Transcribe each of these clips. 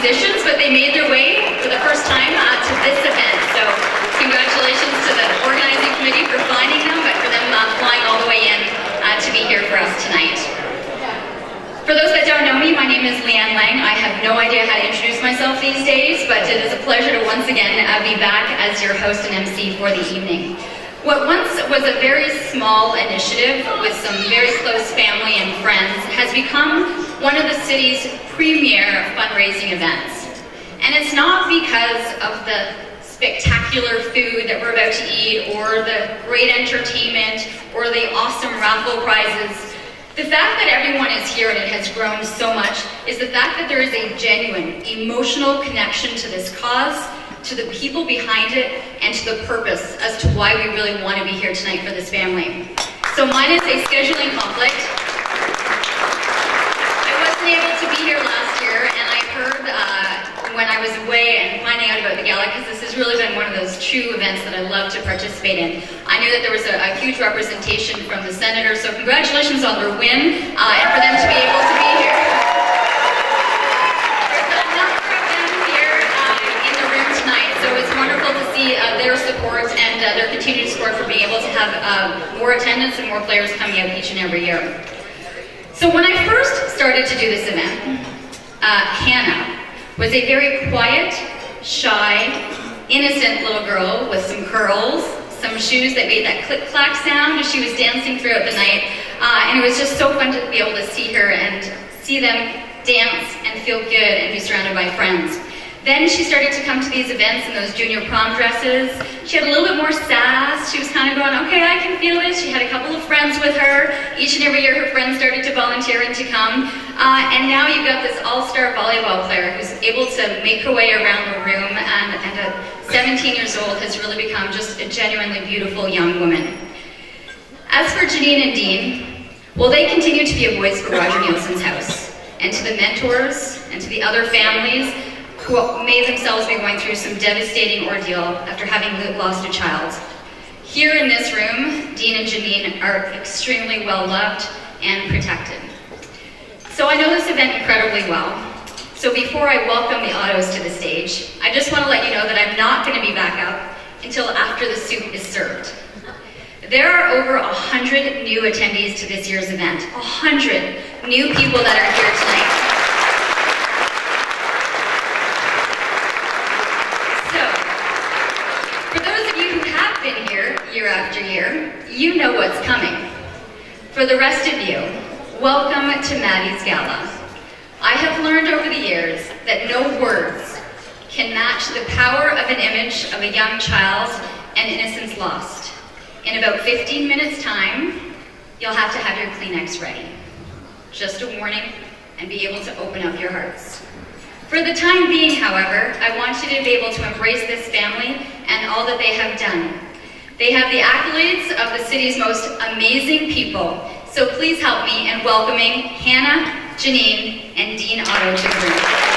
musicians, but they made their way for the first time to this event. So congratulations to the organizing committee for finding them, but for them flying all the way in to be here for us tonight. For those that don't know me, my name is Leanne Lang. I have no idea how to introduce myself these days, but it is a pleasure to once again be back as your host and MC for the evening. What once was a very small initiative with some very close family and friends has become one of the city's premier fundraising events. And it's not because of the spectacular food that we're about to eat, or the great entertainment, or the awesome raffle prizes. The fact that everyone is here and it has grown so much is the fact that there is a genuine emotional connection to this cause, to the people behind it, and to the purpose as to why we really want to be here tonight for this family. So mine is a scheduling conflict. I wasn't able to be here last year, and I heard when I was away and finding out about the gala, because this has really been one of those true events that I love to participate in. I knew that there was a huge representation from the senators, so congratulations on their win, and for them to be able to be here. Their support and their continued support for being able to have more attendance and more players coming out each and every year. So when I first started to do this event, Hannah was a very quiet, shy, innocent little girl with some curls, some shoes that made that click-clack sound as she was dancing throughout the night, and it was just so fun to be able to see her and see them dance and feel good and be surrounded by friends. Then she started to come to these events in those junior prom dresses. She had a little bit more sass. She was kind of going, okay, I can feel it. She had a couple of friends with her. Each and every year her friends started to volunteer and to come. And now you've got this all-star volleyball player who's able to make her way around the room, and at 17 years old has really become just a genuinely beautiful young woman. As for Janine and Dean, well, they continue to be a voice for Roger Nielsen's house, and to the mentors and to the other families who may themselves be going through some devastating ordeal after having lost a child. Here in this room, Dean and Janine are extremely well loved and protected. So I know this event incredibly well. So before I welcome the Ottos to the stage, I just want to let you know that I'm not going to be back up until after the soup is served. There are over 100 new attendees to this year's event. 100 new people that are here tonight. Year after year, you know what's coming. For the rest of you, welcome to Maddy's Gala. I have learned over the years that no words can match the power of an image of a young child and innocence lost. In about 15 minutes time, you'll have to have your Kleenex ready. Just a warning, and be able to open up your hearts. For the time being, however, I want you to be able to embrace this family and all that they have done. They have the accolades of the city's most amazing people, so please help me in welcoming Hannah, Janine, and Dean Otto to the room.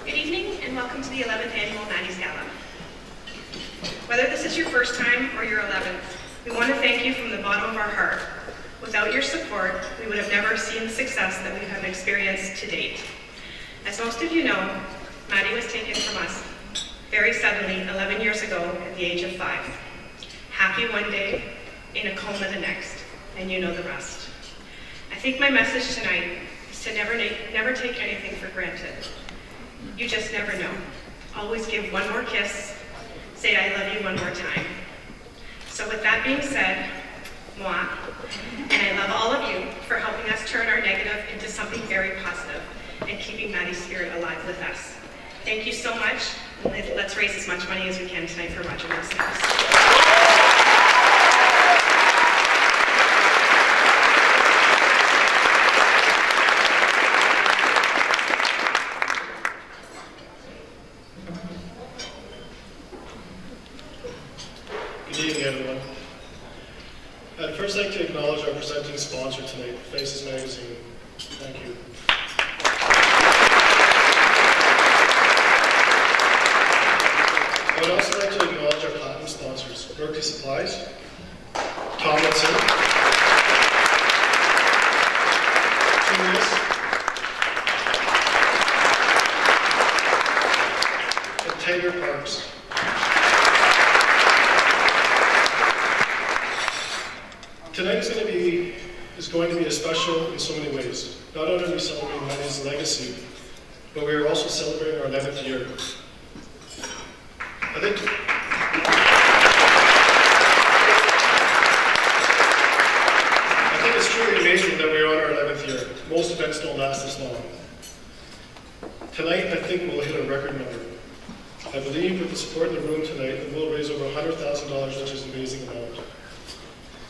Good evening and welcome to the 11th Annual Maddy's Gala. Whether this is your first time or your 11th, we want to thank you from the bottom of our heart. Without your support, we would have never seen the success that we have experienced to date. As most of you know, Maddy was taken from us very suddenly 11 years ago at the age of 5. Happy one day, in a coma the next, and you know the rest. I think my message tonight is to never take anything for granted. You just never know. Always give one more kiss, say I love you one more time. So with that being said, moi, and I love all of you for helping us turn our negative into something very positive and keeping Maddy's spirit alive with us. Thank you so much. Let's raise as much money as we can tonight for Roger Wilson. Good evening, everyone. I'd first like to acknowledge our presenting sponsor tonight, Faces Magazine. Thank you. I would also like to acknowledge our platinum sponsors, Berkeley Supplies, Tomlinson, Julius, and Taylor Parks. Tonight is going to be a special in so many ways. Not only are we celebrating Maddy's legacy, but we are also celebrating our 11th year. I think it's truly amazing that we're on our 11th year. Most events don't last this long. Tonight, I think we'll hit a record number. I believe with the support in the room tonight, we'll raise over $100,000, which is an amazing amount.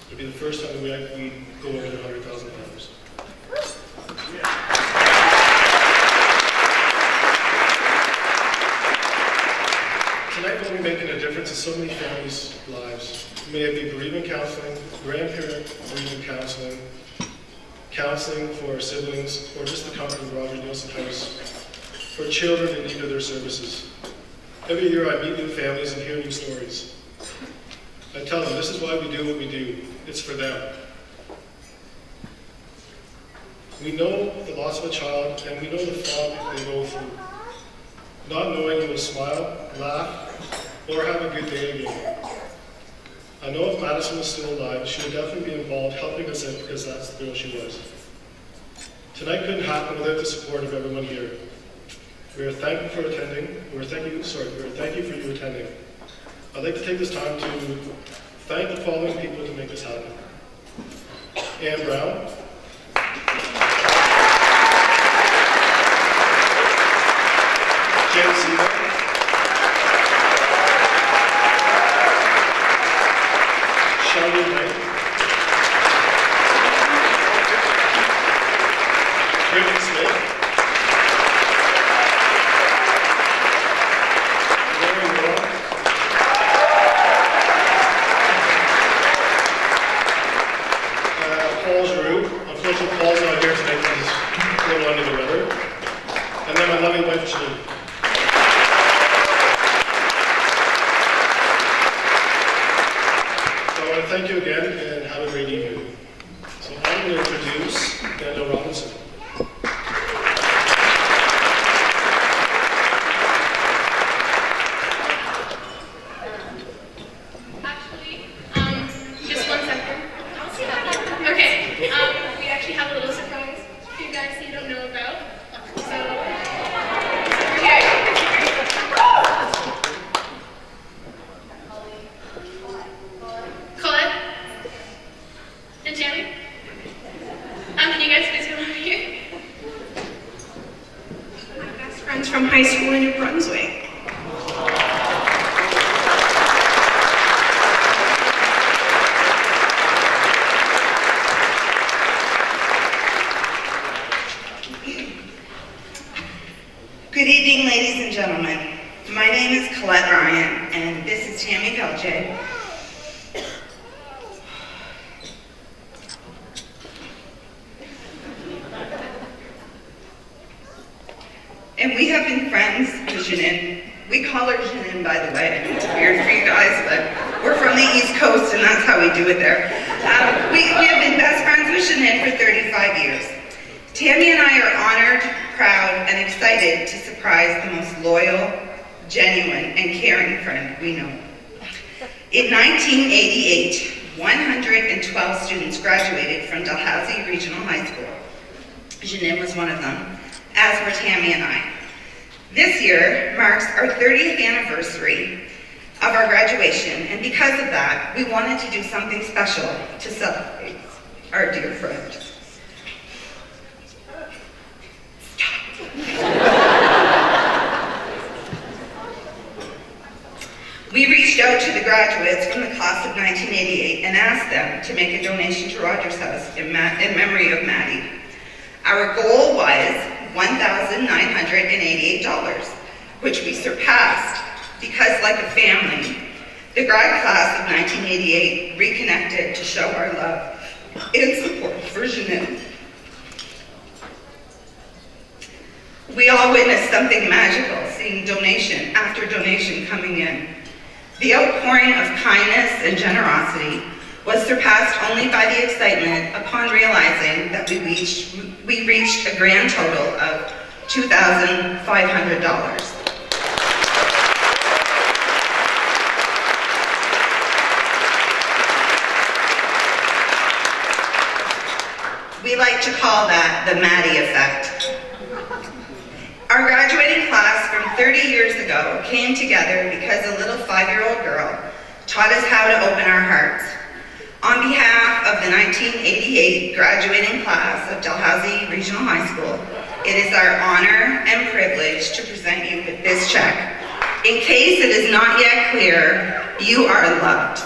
It'll be the first time that we go over $100,000. Tonight we'll be making a difference in so many families' lives. May it be bereavement counseling, grandparent bereavement counseling, counseling for siblings, or just the comfort of Roger Nielsen House, for children in need of their services. Every year I meet new families and hear new stories. I tell them this is why we do what we do. It's for them. We know the loss of a child, and we know the fog they go through. Not knowing you will smile, laugh, or have a good day again. I know if Madison was still alive, she would definitely be involved helping us in because that's the girl she was. Tonight couldn't happen without the support of everyone here. We are thankful for attending. We are thank you for you attending. I'd like to take this time to thank the following people to make this happen. Anne Brown, Jen Seaver, Shelby Knight, Brittany Smith, Lauren Moore, Paul Giroux. Unfortunately, Paul's not here tonight because he's a little under the weather. And then my loving wife, Janine. So I want to thank you again and have a great evening. So I'm going to introduce Daniel Robinson. Just 1 second. Okay, we actually have a little surprise for you guys that you don't know about. So, okay. Colette and Tammy, can you guys please come over here? My best friends from high school in New Brunswick. Good evening, ladies and gentlemen. My name is Colette Ryan, and this is Tammy Belche. And we have been friends with Janine. We call her Janine, by the way. I know it's weird for you guys, but we're from the East Coast, and that's how we do it there. We have been best friends with Janine for 35 years. Tammy and I are honored, proud, and excited to surprise the most loyal, genuine, and caring friend we know. In 1988, 112 students graduated from Dalhousie Regional High School. Janine was one of them, as were Tammy and I. This year marks our 30th anniversary of our graduation, and because of that, we wanted to do something special to celebrate our dear friend. graduates from the class of 1988 and asked them to make a donation to Rogers House in memory of Maddie. Our goal was $1,988, which we surpassed because, like a family, the grad class of 1988 reconnected to show our love and support for Jeanine. We all witnessed something magical, seeing donation after donation coming in. The outpouring of kindness and generosity was surpassed only by the excitement upon realizing that we reached a grand total of $2,500. We like to call that the Maddy effect. Our graduating class from 30 years ago came together because a little 5-year-old girl taught us how to open our hearts. On behalf of the 1988 graduating class of Dalhousie Regional High School, it is our honor and privilege to present you with this check. In case it is not yet clear, you are loved.